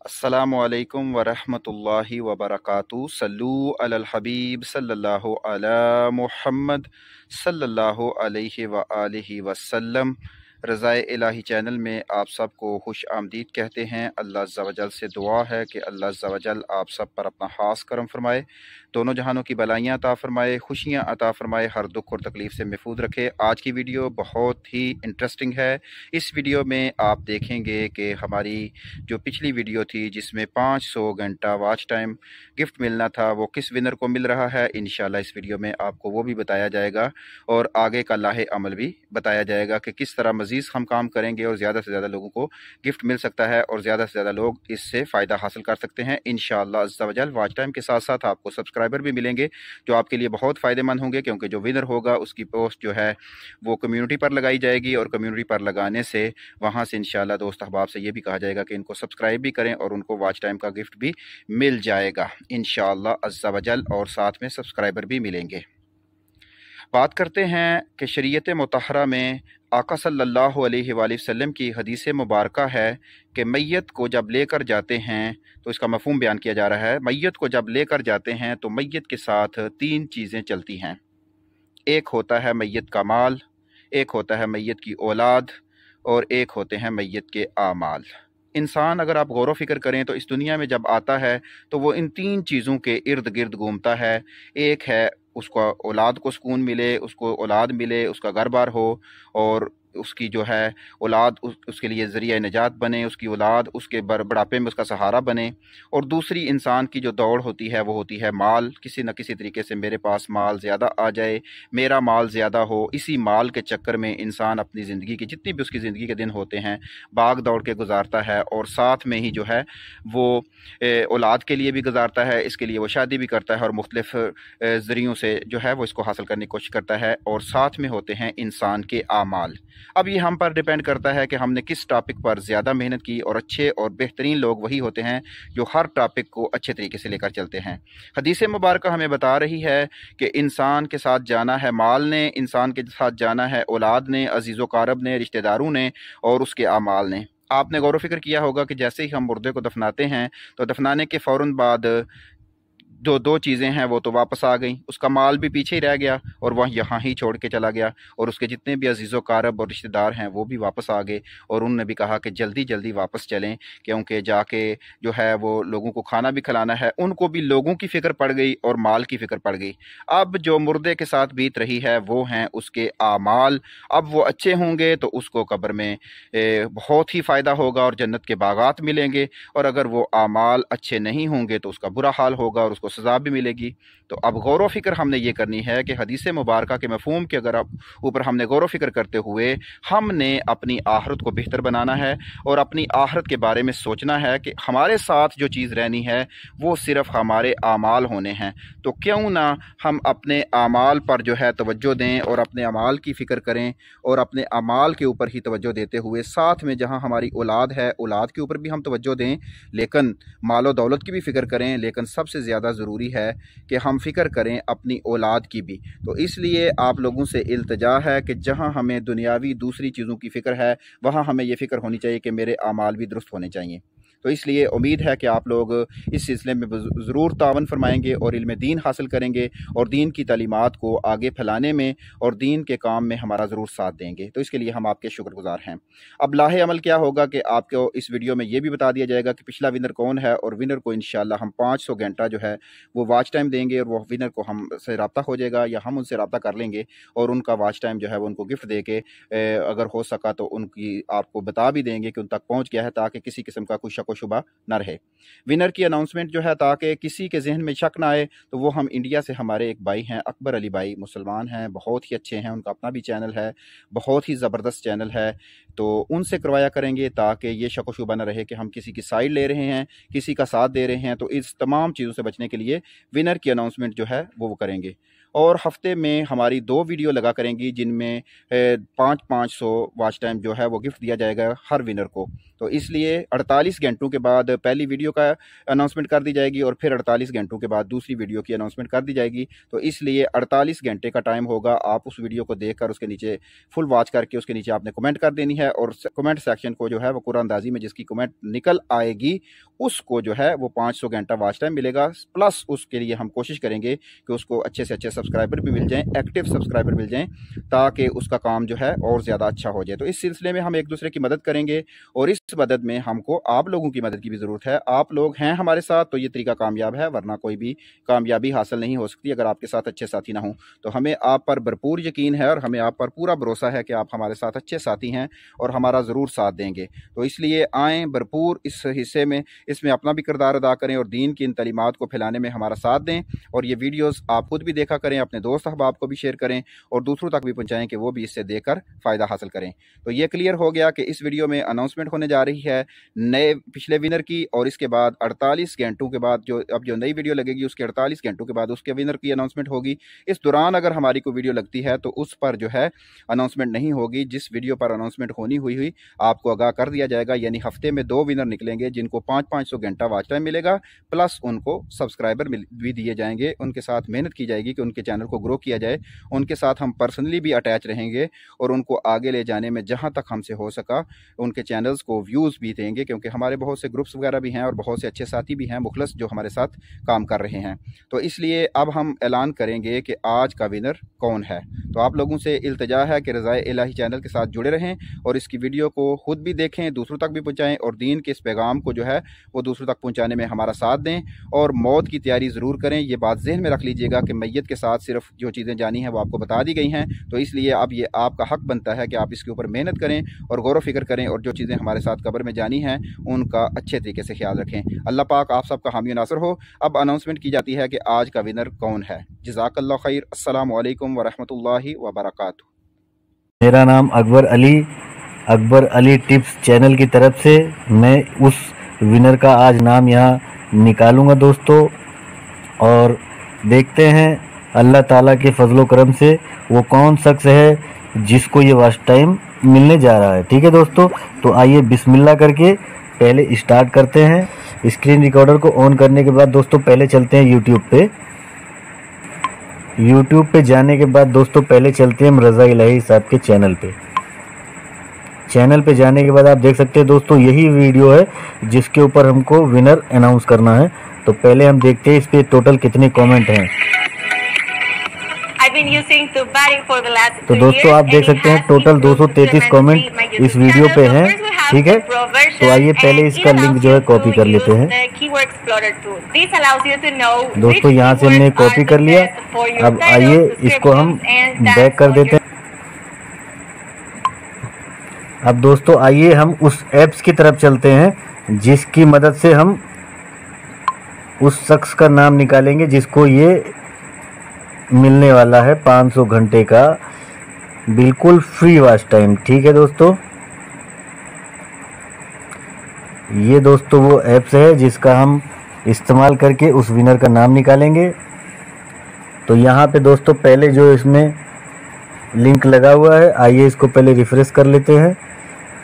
अस्सलामुअलैकुम वरहमतुल्लाहि वबरकातुहू। सल्लू अलल हबीब सल्लल्लाहु अला मुहम्मद सल्लल्लाहु अलैहि व आलिहि वसल्लम। रज़ाए इलाही चैनल में आप सबको खुश आमदीद कहते हैं। अल्लाह अज़्ज़ा वजल से दुआ है कि अल्लाह अज़्ज़ा वजल आप सब पर अपना ख़ास करम फरमाए, दोनों जहानों की भलाइयाँ अता फरमाए, खुशियाँ अता फरमाए, हर दुख और तकलीफ़ से महफूज रखे। आज की वीडियो बहुत ही इंटरेस्टिंग है। इस वीडियो में आप देखेंगे कि हमारी जो पिछली वीडियो थी जिसमें 500 घंटा वॉच टाइम गिफ्ट मिलना था, वो किस विनर को मिल रहा है। इंशाल्लाह इस वीडियो में आपको वो भी बताया जाएगा और आगे का लाहे अमल भी बताया जाएगा कि किस तरह मज़ीद हम काम करेंगे और ज़्यादा से ज़्यादा लोगों को गिफ्ट मिल सकता है और ज़्यादा से ज़्यादा लोग इससे फ़ायदा हासिल कर सकते हैं इंशाअल्लाह अज़्ज़ा वजल। वॉच टाइम के साथ साथ आपको सब्सक्राइबर भी मिलेंगे जो आपके लिए बहुत फ़ायदेमंद होंगे, क्योंकि जो विनर होगा उसकी पोस्ट जो है वो कम्युनिटी पर लगाई जाएगी और कम्युनिटी पर लगाने से वहाँ से इंशाल्लाह दोस्त अहबाब से ये भी कहा जाएगा कि इनको सब्सक्राइब भी करें और उनको वॉच टाइम का गिफ्ट भी मिल जाएगा इंशाअल्लाह अज़्ज़ा वजल, और साथ में सब्सक्राइबर भी मिलेंगे। बात करते हैं कि शरीयत मुतहरा में आका सल्लल्लाहु अलैहि वसल्लम की हदीस मुबारका है कि मैयत को जब लेकर जाते हैं तो इसका मफ़हूम बयान किया जा रहा है। मैयत को जब लेकर जाते हैं तो मैयत के साथ तीन चीज़ें चलती हैं। एक होता है मैयत का माल, एक होता है मैयत की औलाद और एक होते हैं मैयत के आमाल। इंसान अगर आप गौर व फिक्र करें तो इस दुनिया में जब आता है तो वो इन तीन चीज़ों के इर्द गिर्द घूमता है। एक है उसको औलाद को सुकून मिले, उसको औलाद मिले, उसका घर बार हो और उसकी जो है औलाद उसके लिए ज़रिया निजात बने, उसकी औलाद उसके बुढ़ापे में उसका सहारा बने। और दूसरी इंसान की जो दौड़ होती है वो होती है माल, किसी न किसी तरीके से मेरे पास माल ज़्यादा आ जाए, मेरा माल ज़्यादा हो। इसी माल के चक्कर में इंसान अपनी ज़िंदगी की जितनी भी उसकी ज़िंदगी के दिन होते हैं भाग दौड़ के गुजारता है और साथ में ही जो है वो औलाद के लिए भी गुजारता है, इसके लिए वो शादी भी करता है और मुख्तलिफ ज़रियों से जो है वो इसको हासिल करने की कोशिश करता है। और साथ में होते हैं इंसान के आमाल। अब ये हम पर डिपेंड करता है कि हमने किस टॉपिक पर ज़्यादा मेहनत की, और अच्छे और बेहतरीन लोग वही होते हैं जो हर टॉपिक को अच्छे तरीके से लेकर चलते हैं। हदीस मुबारक हमें बता रही है कि इंसान के साथ जाना है माल ने, इंसान के साथ जाना है औलाद ने, अजीज़ो कारब ने, रिश्तेदारों ने और उसके आमाल ने। आपने गौर व फिक्र किया होगा कि जैसे ही हम मुर्दे को दफनाते हैं तो दफनाने के फ़ौरन बाद जो दो चीज़ें हैं वो तो वापस आ गई, उसका माल भी पीछे ही रह गया और वह यहाँ ही छोड़ के चला गया, और उसके जितने भी अजीज़ो कारब और रिश्तेदार हैं वो भी वापस आ गए। और उन्होंने भी कहा कि जल्दी जल्दी वापस चलें, क्योंकि जाके जो है वो लोगों को खाना भी खिलाना है। उनको भी लोगों की फ़िक्र पड़ गई और माल की फ़िक्र पड़ गई। अब जो मुर्दे के साथ बीत रही है वो हैं उसके आमाल। अब वो अच्छे होंगे तो उसको कब्र में बहुत ही फ़ायदा होगा और जन्नत के बागात मिलेंगे, और अगर वो आमाल अच्छे नहीं होंगे तो उसका बुरा हाल होगा और उसको सज़ा भी मिलेगी। तो अब गौर व फिक्र हमने ये करनी है कि हदीस मुबारक के मफ़हूम के अगर आप ऊपर हमने गौर व फिक्र करते हुए हमने अपनी आखिरत को बेहतर बनाना है और अपनी आखिरत के बारे में सोचना है कि हमारे साथ जो चीज़ रहनी है वो सिर्फ़ हमारे आमाल होने हैं। तो क्यों ना हम अपने आमाल पर जो है तवज्जो दें और अपने अमाल की फ़िक्र करें और अपने अमाल के ऊपर ही तवज्जो देते हुए साथ में जहाँ हमारी औलाद है औलाद के ऊपर भी हम तवज्जो दें, लेकिन मालो दौलत की भी फ़िक्र करें, लेकिन सबसे ज़्यादा ज़रूरी है कि हम फ़िक्र करें अपनी औलाद की भी। तो इसलिए आप लोगों से इल्तिजा है कि जहाँ हमें दुनियावी दूसरी चीज़ों की फ़िक्र है वहाँ हमें ये फ़िक्र होनी चाहिए कि मेरे आमाल भी दुरुस्त होने चाहिए। तो इसलिए उम्मीद है कि आप लोग इस सिलसिले में ज़रूर तावन फरमाएंगे और इल्म दीन हासिल करेंगे और दीन की तालीमात को आगे फैलाने में और दीन के काम में हमारा ज़रूर साथ देंगे। तो इसके लिए हम आपके शुक्रगुजार हैं। अब लाहे अमल क्या होगा कि आपको इस वीडियो में ये भी बता दिया जाएगा कि पिछला विनर कौन है, और विनर को इंशाल्लाह हम 500 घंटा जो है वो वॉच टाइम देंगे और वो विनर को हमसे रब्ता हो जाएगा या हम उनसे रब्ता कर लेंगे और उनका वॉच टाइम जो है वो उनको गिफ्ट दे के अगर हो सका तो उनकी आपको बता भी देंगे कि उन तक पहुँच गया है, ताकि किसी किस्म का कोई शक व शुबा न रहे। विनर की अनाउंसमेंट जो है ताकि किसी के जहन में शक ना आए, तो वो हम इंडिया से हमारे एक भाई हैं अकबर अली भाई, मुसलमान हैं, बहुत ही अच्छे हैं, उनका अपना भी चैनल है, बहुत ही ज़बरदस्त चैनल है, तो उनसे करवाया करेंगे ताकि ये शक व शुबा न रहे कि हम किसी की साइड ले रहे हैं, किसी का साथ दे रहे हैं। तो इस तमाम चीज़ों से बचने के लिए विनर की अनाउंसमेंट जो है वो करेंगे। और हफ्ते में हमारी 2 वीडियो लगा करेंगी जिनमें 500 वॉच टाइम जो है वो गिफ्ट दिया जाएगा हर विनर को। तो इसलिए 48 घंटों के बाद पहली वीडियो का अनाउंसमेंट कर दी जाएगी और फिर 48 घंटों के बाद दूसरी वीडियो की अनाउंसमेंट कर दी जाएगी। तो इसलिए 48 घंटे का टाइम होगा, आप उस वीडियो को देखकर उसके नीचे फुल वॉच करके उसके नीचे आपने कमेंट कर देनी है, और कमेंट सेक्शन को जो है वो कुरानंदाजी में जिसकी कमेंट निकल आएगी उसको जो है वो 500 घंटा वॉच टाइम मिलेगा। प्लस उसके लिए हम कोशिश करेंगे कि उसको अच्छे से अच्छे सब्सक्राइबर भी मिल जाएँ, एक्टिव सब्सक्राइबर मिल जाएँ, ताकि उसका काम जो है और ज़्यादा अच्छा हो जाए। तो इस सिलसिले में हम एक दूसरे की मदद करेंगे और इस मदद में हमको आप लोगों की मदद की भी ज़रूरत है। आप लोग हैं हमारे साथ तो ये तरीका कामयाब है, वरना कोई भी कामयाबी हासिल नहीं हो सकती अगर आपके साथ अच्छे साथी ना हों। तो हमें आप पर भरपूर यकीन है और हमें आप पर पूरा भरोसा है कि आप हमारे साथ अच्छे साथी हैं और हमारा ज़रूर साथ देंगे। तो इसलिए आएँ भरपूर इस हिस्से में, इसमें अपना भी किरदार अदा करें और दीन की इन तालीमात को फैलाने में हमारा साथ दें। और ये वीडियोज़ आप खुद भी देखा करें, अपने दोस्त अहबाब को भी शेयर करें और दूसरों तक भी पहुँचाएँ कि वो भी इससे देखकर फ़ायदा हासिल करें। तो ये क्लियर हो गया कि इस वीडियो में अनाउंसमेंट होने जा रही है नए पिछले विनर की, और इसके बाद 48 घंटों के बाद जो नई वीडियो लगेगी उसके 48 घंटों के बाद उसके विनर की अनाउंसमेंट होगी। इस दौरान अगर हमारी कोई वीडियो लगती है तो उस पर जो है अनाउंसमेंट नहीं होगी। जिस वीडियो पर अनाउंसमेंट होनी हुई आपको आगाह कर दिया जाएगा। यानी हफ्ते में 2 विनर निकलेंगे जिनको 500 घंटा वॉच टाइम मिलेगा, प्लस उनको सब्सक्राइबर भी दिए जाएंगे। उनके साथ मेहनत की जाएगी कि उनके चैनल को ग्रो किया जाए। उनके साथ हम पर्सनली भी अटैच रहेंगे और उनको आगे ले जाने में जहाँ तक हमसे हो सका उनके चैनल्स को व्यूज़ भी देंगे, क्योंकि हमारे बहुत से ग्रुप्स वगैरह भी हैं और बहुत से अच्छे साथी भी हैं मुखलस जो हमारे साथ काम कर रहे हैं। तो इसलिए अब हम ऐलान करेंगे कि आज का विनर कौन है। तो आप लोगों से इल्तिजा है कि रज़ाए इलाही चैनल के साथ जुड़े रहें और इसकी वीडियो को खुद भी देखें, दूसरों तक भी पहुँचाएँ और दीन के इस पैगाम को जो है वो दूसरों तक पहुँचाने में हमारा साथ दें और मौत की तैयारी ज़रूर करें। ये बात ज़हन में रख लीजिएगा कि मैयत के साथ सिर्फ जो चीज़ें जानी हैं वो आपको बता दी गई हैं। तो इसलिए अब ये आपका हक बनता है कि आप इसके ऊपर मेहनत करें और गौर व फिक्र करें और जो चीज़ें हमारे साथ कब्र में जानी हैं उनका अच्छे तरीके से ख्याल रखें। अल्लाह पाक आप सबका हामी नासर हो। अब अनाउंसमेंट की जाती है कि आज का विनर कौन है। जज़ाकल्लाह खैर। अस्सलामु अलैकुम व रहमतुल्लाहि व बरकातुहू। मेरा नाम अकबर अली टिप्स चैनल की तरफ से मैं उस विनर का आज नाम यहाँ निकालूंगा दोस्तों, और देखते हैं अल्लाह ताला के फजलो करम से वो कौन शख्स है जिसको ये वॉच टाइम मिलने जा रहा है। ठीक है दोस्तों, तो आइए बिस्मिल्लाह करके पहले स्टार्ट करते हैं। स्क्रीन रिकॉर्डर को ऑन करने के बाद दोस्तों पहले चलते हैं यूट्यूब पे जाने के बाद दोस्तों पहले चलते हैं हम रज़ा इलाही साहब के चैनल पे जाने के बाद आप देख सकते हैं दोस्तों यही वीडियो है जिसके ऊपर हमको विनर अनाउंस करना है। तो पहले हम देखते हैं इस पे टोटल कितने कमेंट हैं। तो दोस्तों आप देख सकते हैं टोटल 233 कमेंट इस वीडियो पे हैं। ठीक है, तो आइए पहले इसका लिंक जो है कॉपी कर लेते हैं। दोस्तों यहाँ से हमने कॉपी कर लिया। अब आइए इसको हम बैक कर देते हैं। अब दोस्तों आइए हम उस ऐप्स की तरफ चलते हैं जिसकी मदद से हम उस शख्स का नाम निकालेंगे जिसको ये मिलने वाला है 500 घंटे का बिल्कुल फ्री वॉच टाइम। ठीक है दोस्तों, ये दोस्तों वो ऐप्स है जिसका हम इस्तेमाल करके उस विनर का नाम निकालेंगे। तो यहाँ पे दोस्तों पहले जो इसमें लिंक लगा हुआ है, आइए इसको पहले रिफ्रेश कर लेते हैं।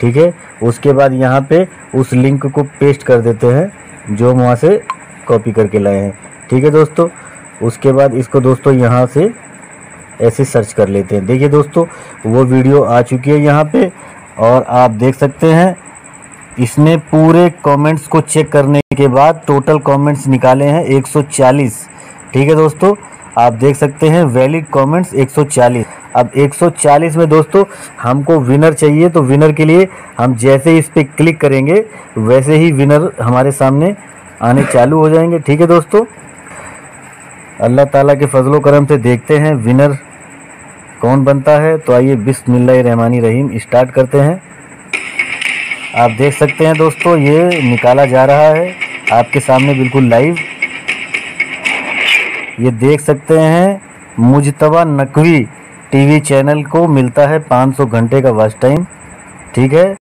ठीक है, उसके बाद यहाँ पे उस लिंक को पेस्ट कर देते हैं जो हम वहाँ से कॉपी करके लाए हैं। ठीक है दोस्तों, उसके बाद इसको दोस्तों यहाँ से ऐसे सर्च कर लेते हैं। देखिए दोस्तों वो वीडियो आ चुकी है यहाँ पे, और आप देख सकते हैं इसने पूरे कमेंट्स को चेक करने के बाद टोटल कमेंट्स निकाले हैं 140। ठीक है दोस्तों, आप देख सकते हैं वैलिड कमेंट्स 140। अब 140 में दोस्तों हमको विनर चाहिए, तो विनर के लिए हम जैसे ही इस पर क्लिक करेंगे वैसे ही विनर हमारे सामने आने चालू हो जाएंगे। ठीक है दोस्तों, अल्लाह ताला के फजलो करम से देखते हैं विनर कौन बनता है। तो आइए बिस्मिल्लाहिर्रहमानिर्रहीम स्टार्ट करते हैं। आप देख सकते हैं दोस्तों ये निकाला जा रहा है आपके सामने बिल्कुल लाइव। ये देख सकते हैं मुजतबा नकवी टीवी चैनल को मिलता है 500 घंटे का वॉच टाइम। ठीक है।